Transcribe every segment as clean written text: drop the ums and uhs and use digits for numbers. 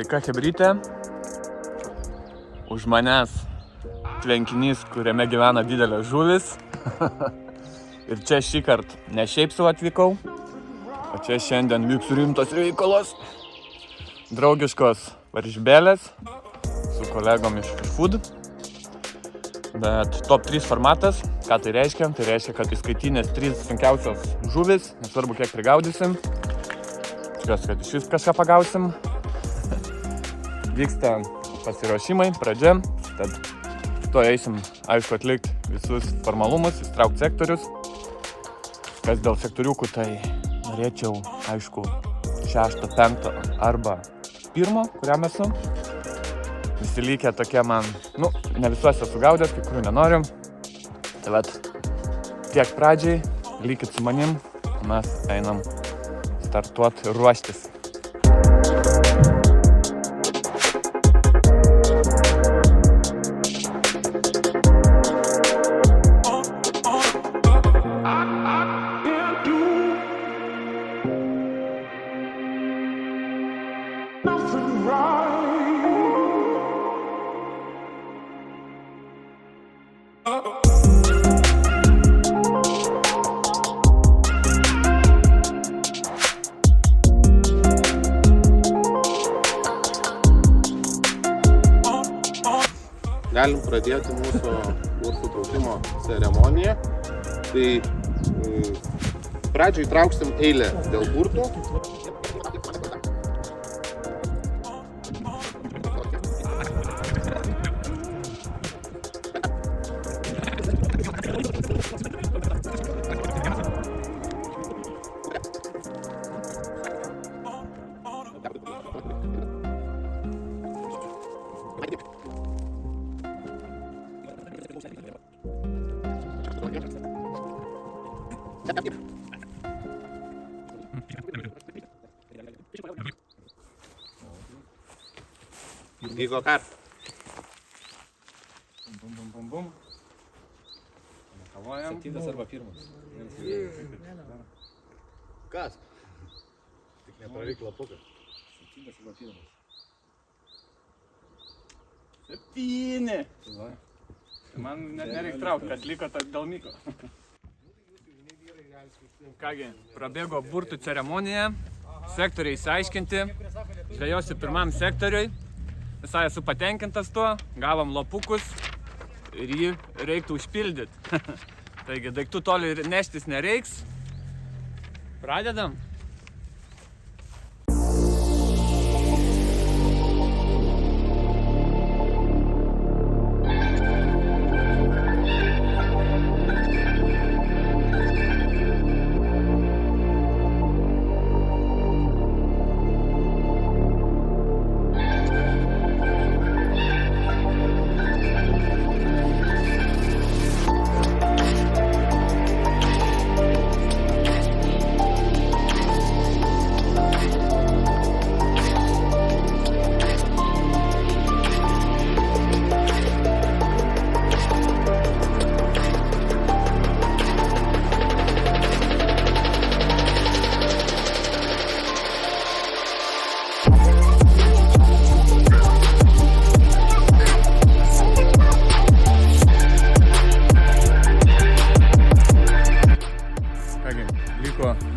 Sveika chebrytė. Už manęs tvenkinys, kuriame gyvena didelės žuvis. Ir čia šį kartą ne šiaip sau atvykau, o čia šiandien vyks rimtas reikalas. Draugiškos varžybėlės su kolegom iš Food. Bet top 3 formatas, ką tai reiškia? Tai reiškia, kad įskaitinės 3 sunkiausios žuvis, nesvarbu kiek prigaudysim. Tikiuosi, kad iš vis kažką pagausim. Vyksta pasiruošimai, pradžia, tad to eisim, aišku, atlikti visus formalumus, įstraukti sektorius. Kas dėl sektoriukų, tai norėčiau, aišku, 6, 5 arba 1, kuriam esu. Visi lygia tokie man, ne visuose sugaudęs, kai kurių nenoriu. Tai vat, tiek pradžiai, lykit su manim, mes einam startuot ir ruoštis. Galim pradėti mūsų burtų traukimo ceremoniją. Tai pradžioj trauksim eilę dėl burtų. Vyko kart. Bum. Kavojam. 7 arba 1. Kas? Tik nepravyk lapuką. 7 arba 1. 7. Man nereik traukti, kad liko dėl Miko. Kągi, prabėgo burtų ceremonija, sektoriai išsiaiškinti, žvejosi pirmam sektoriui. Visai esu patenkintas tuo, gavom lapukus ir jį reiktų užpildyti. Taigi daiktų toli neštis nereiks. Pradedam.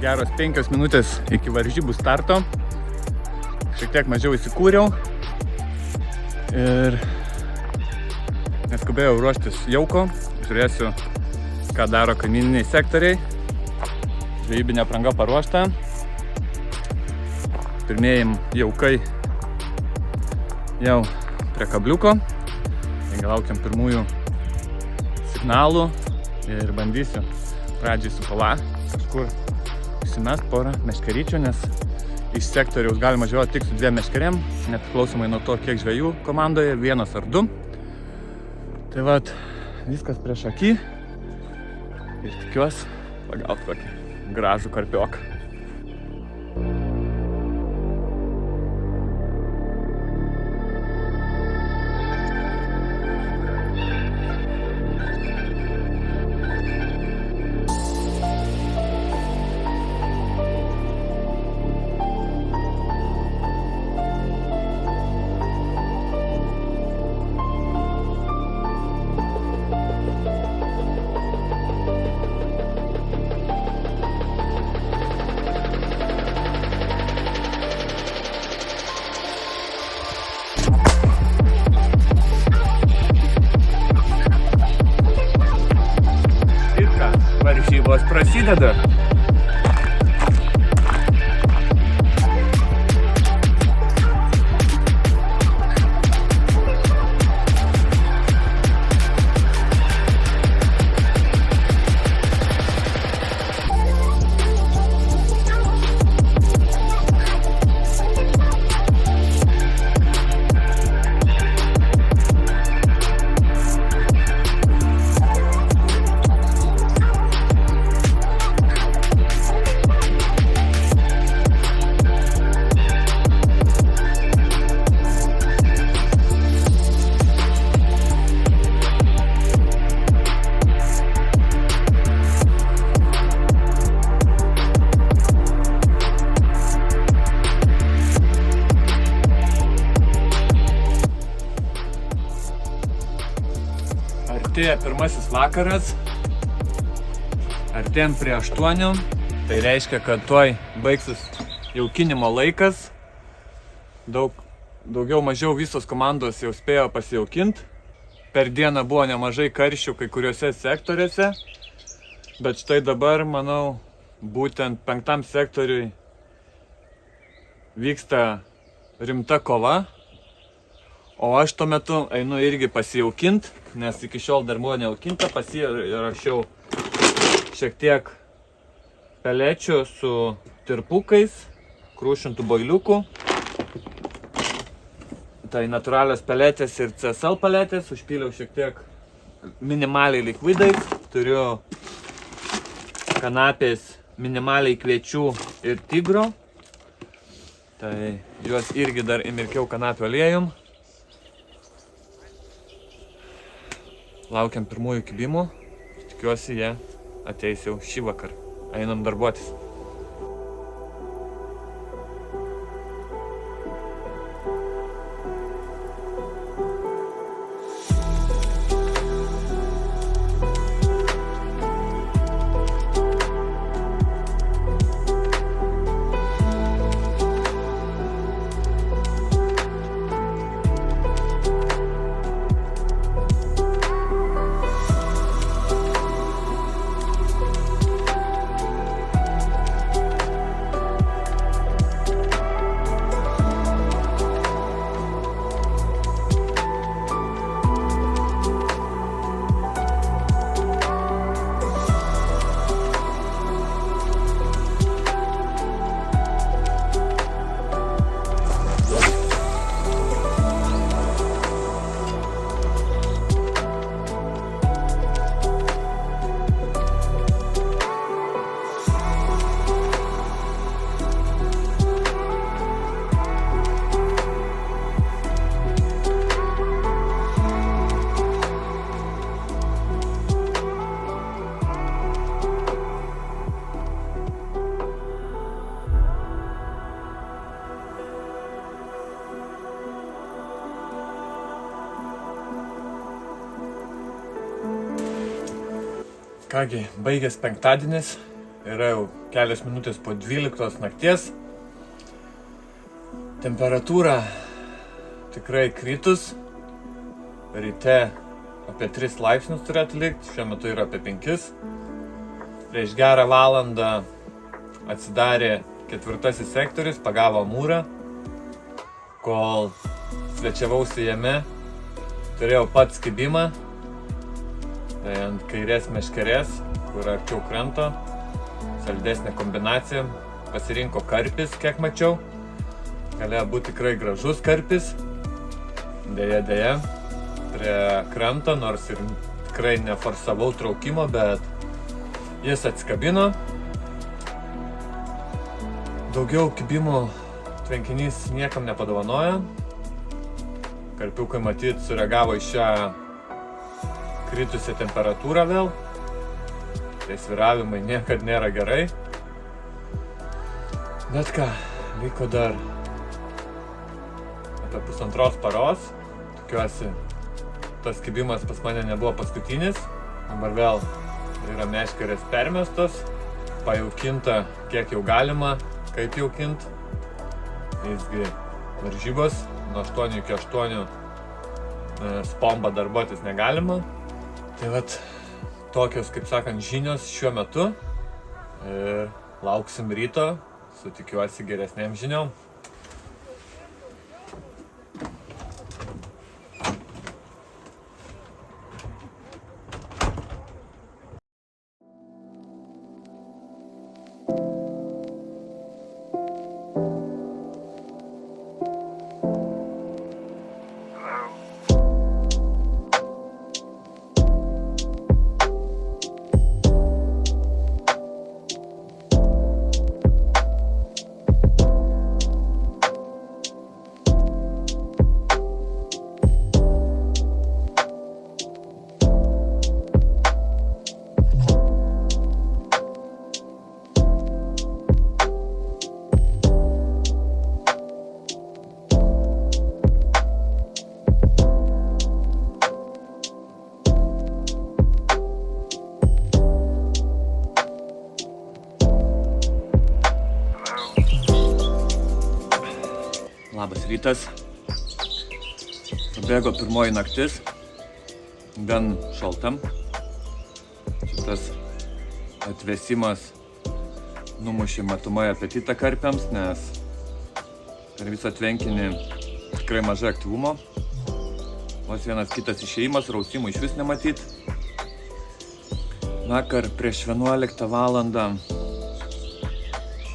Geros 5 minutės iki varžybų starto. Šiek tiek mažiau įsikūriau ir neskubėjau ruoštis jauko. Žiūrėsiu, ką daro kaimyniniai sektoriai. Žvejybinė apranga paruošta. Pirmieji jaukai jau prie kabliuko. Taigi laukiam pirmųjų signalų ir bandysiu pradžiai su pala kažkur įsimest porą meškeryčių, nes iš sektoriaus galima žvejoti tik su 2 meškerėm, nepriklausomai nuo to, kiek žvejų komandoje, 1 ar 2. Tai vat, viskas prieš akį ir tikiuosi pagauti kokį gražų karpioką. Varžybos prasideda. Artėja pirmasis vakaras, artėjant prie 8, tai reiškia, kad tuoj baigsis jaukinimo laikas. Daugiau mažiau visos komandos jau spėjo pasijaukinti. Per dieną buvo nemažai karščių kai kuriuose sektoriuose, bet štai dabar, manau, būtent 5 sektoriui vyksta rimta kova. O aš tuo metu einu irgi pasijaukinti, nes iki šiol dar buvo nejaukinta, pasirašiau šiek tiek pelečių su tirpukais, krūšintų boiliukų. Tai natūralios peletės ir CSL peletės, užpyliau šiek tiek minimaliai likvidais, turiu kanapės minimaliai kviečių ir tigro, tai juos irgi dar įmirkiau kanapių aliejum. Laukiam pirmųjų kibimų, tikiuosi jie ateis jau šį vakar. Einam darbuotis. Kągi, baigęs penktadienis, yra jau kelios minutės po 12 nakties. Temperatūra tikrai kritus. Ryte apie 3 laipsnius turėtų likti, šiuo metu yra apie 5. Prieš gerą valandą atsidarė 4 sektorius, pagavo Amūrą. Kol svečiavausi jame, turėjau pats kibimą. Tai ant kairės meškerės, kur arčiau kranto, saldesnė kombinacija, pasirinko karpis, kiek mačiau. Galėjo būti tikrai gražus karpis, deja, prie kranto, nors ir tikrai neforsavau traukimo, bet jis atsikabino. Daugiau kibimų tvenkinys niekam nepadovanojo. Karpiukai matyt sureagavo į šią kritusią temperatūrą vėl. Tai svyravimai niekad nėra gerai. Bet ką, liko dar apie 1,5 paros. Tikiuosi, tas kibimas pas mane nebuvo paskutinis. Dabar vėl yra meškerės permestos, pajaukinta kiek jau galima, kaip jaukint. Visgi varžybos nuo 8 iki 8 spomba darbuotis negalima. Tai vat, tokios, kaip sakant, žinios šiuo metu. Ir lauksim ryto, su tikiuosi geresnėm žiniom. Labas rytas. Pabėgo pirmoji naktis. Gan šaltam. Šitas atvėsimas numušė matomai apetitą karpiams, nes per visą tvenkinį tikrai mažai aktyvumo. Vos vienas kitas išėjimas, rausimų iš vis nematyt. Vakar prieš 11 valandą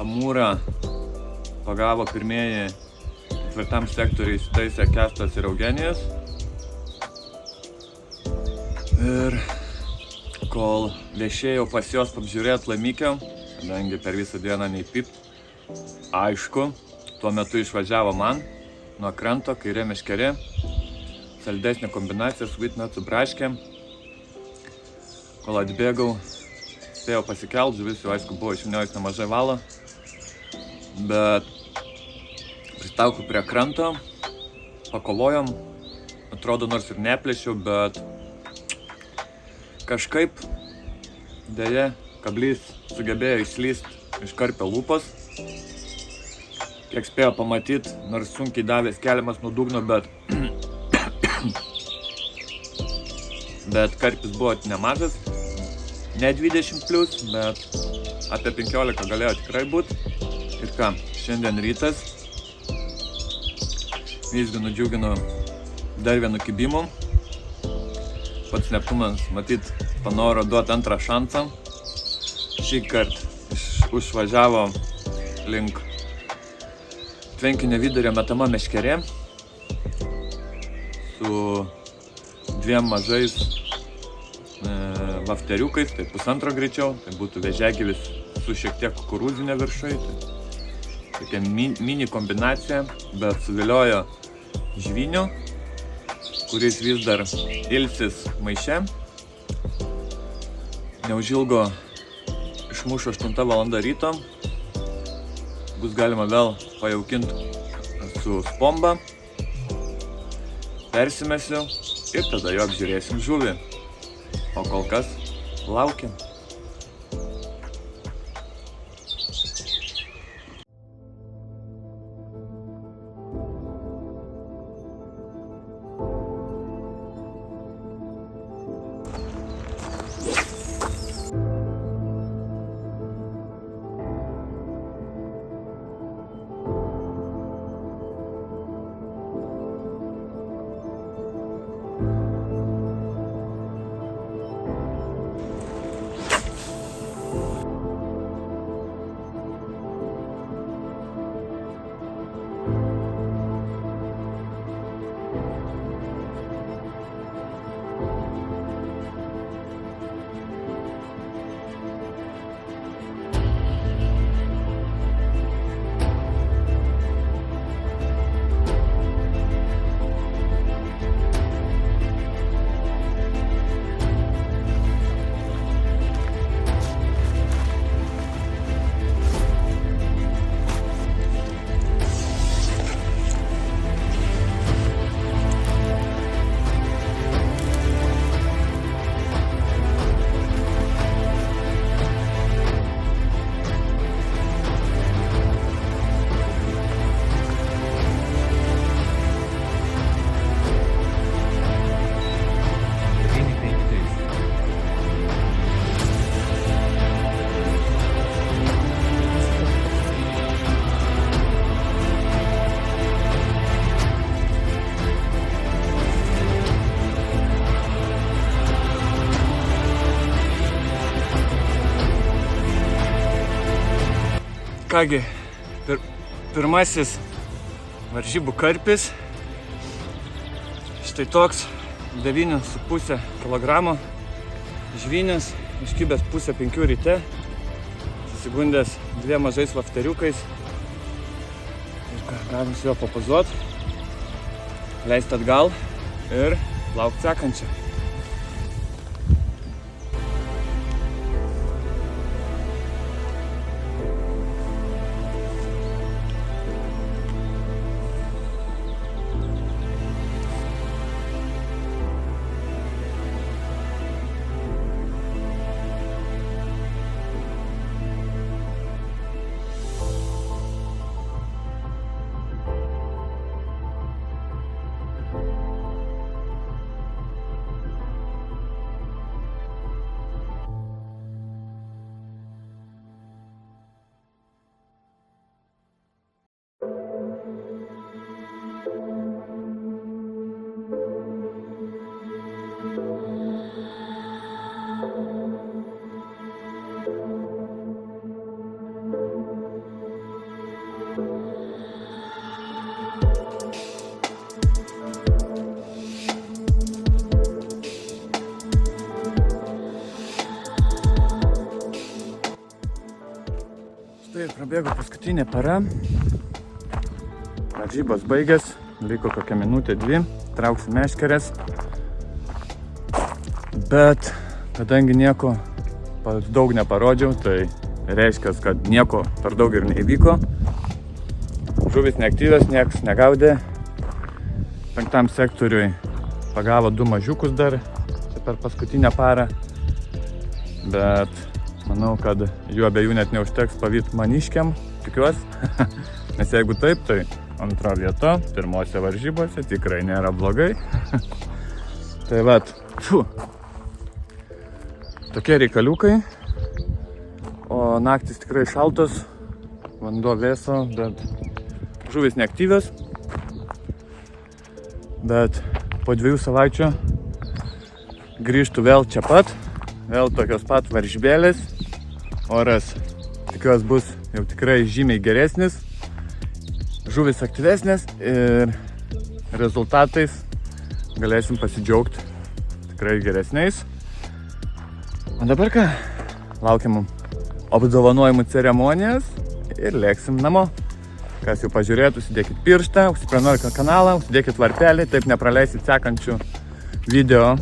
Amūrą pagavo pirmieji ketvirtam sektoriui įsitaisę Kęstas ir Eugenijus. Ir kol viešėjau pas juos apžiūrėti laimikio, kadangi per visą dieną nei pipt, aišku, tuo metu išvažiavo man nuo kranto, kairė meškerė, saldesnė kombinacija su vitnacu braškė. Kol atbėgau, spėjau pasikelt, žuvis jau aišku buvo išvyniojus nemažai valo, bet pristaukiau prie kranto, pakovojom, atrodo nors ir neplėšiau, bet kažkaip deja kablys sugebėjo išslyst iš karpio lūpos. Kiek spėjo pamatyti, nors sunkiai davės keliamas nuo dugno, bet karpis buvo nemažas, ne 20 plus, bet apie 15 galėjo tikrai būti. Ir ką, šiandien rytas visgi nudžiugino dar vienu kibimu. Pats Neptūnas, matyt, panoro duoti antrą šansą. Šį kartą užvažiavo link tvenkinio vidurio metama meškerė su dviem mažais vafteriukais, tai pusantro greičiau, tai būtų vėžiagyvis su šiek tiek kukurūzinė viršui. Tai tokia mini kombinacija, bet suviliojo žvynių, kuris vis dar ilsis maiše. Neužilgo išmušo 8 valanda ryto. Bus galima vėl pajaukinti su spomba. Persimesiu ir tada jo apžiūrėsim žuvį. O kol kas laukiam. Kągi, pirmasis varžybų karpis. Štai toks 9,5 kg žvynis, iškibęs 4:30 ryte, susigundęs 2 mažais vafteriukais. Ir ką, galim su juo papozuot, leisti atgal ir laukti sekančio. Štai prabėgo paskutinė para. Varžybos baigės, liko kokią minutę, 2, trauksim meškeres. Bet kadangi nieko per daug neparodžiau, tai reiškia, kad nieko per daug ir neįvyko. Žuvis neaktyvios, nieks negaudė. 5 sektoriui pagavo 2 mažiukus dar čia per paskutinę parą. Bet manau, kad jų abiejų net neužteks pavyt maniškiam, tikiuosi. Nes jeigu taip, tai antra vieta pirmose varžybose tikrai nėra blogai. Tai vat, tokie reikaliukai. O naktis tikrai šaltos, vanduo vėso, bet žuvis neaktyvios. Bet po 2 savaičių grįžtų vėl čia pat. Vėl tokios pat varžybėlės. Oras, tikiuosi, bus jau tikrai žymiai geresnis. Žuvis aktyvesnės ir rezultatais galėsim pasidžiaugti tikrai geresniais. O dabar ką? Laukiam apdovanojimų ceremonijas ir lėksim namo. Kas jau pažiūrėtų, užsidėkit pirštą, užsiprenumerkit kanalą, užsidėkit varpelį, taip nepraleisit sekančių video.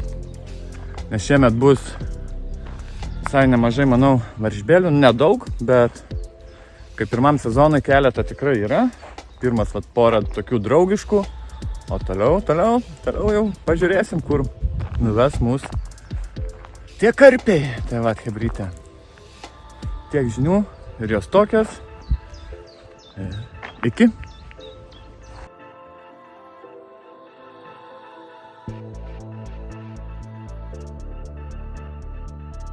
Nes šiemet bus visai nemažai, manau, varžybėlių, nedaug, bet kaip pirmam sezonui keletą tikrai yra. Pirmas porą tokių draugiškų, o toliau jau pažiūrėsim, kur nuves mus tie karpiai. Tai va, hebrytė. Tiek žinių ir jos tokios. Iki.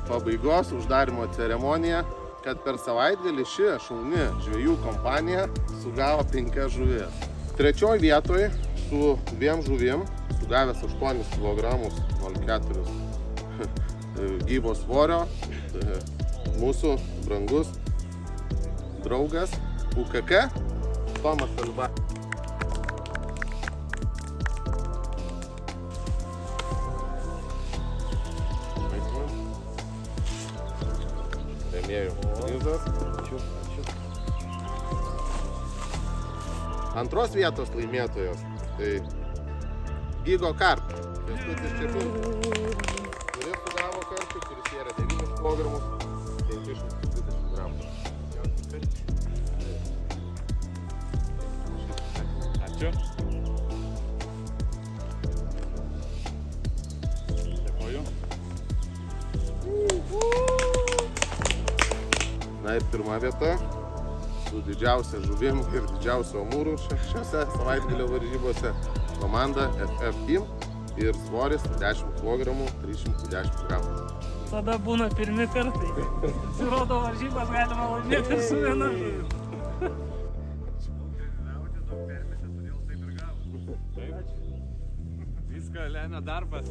Pabaigos uždarimo ceremonija, kad per savaitgalį ši šauni žvejų kompanija sugavo 5 žuvis. 3 vietoje su 2 žuvim, sugavęs 8 kg 0,4 gyvo svorio, mūsų brangus draugas UKK Tomas Alba. Rėmėjų prizas. Antros vietos laimėtojos, tai Gigo Karp, Kęstutis Čepinskas, kuris sugavo karpį, kuris yra 9 kg, 520 gramų. Ačiū. Dėkoju. Na ir pirma vieta su didžiausia žuvim ir didžiausiu amūru šiose savaitgalio varžybose komanda FF Team ir svoris 10 kg 310 gramų. Tada būna pirmi kartai. Pasirodo, varžybas galima laimėti ir su viena žuvim. Viską lemia darbas.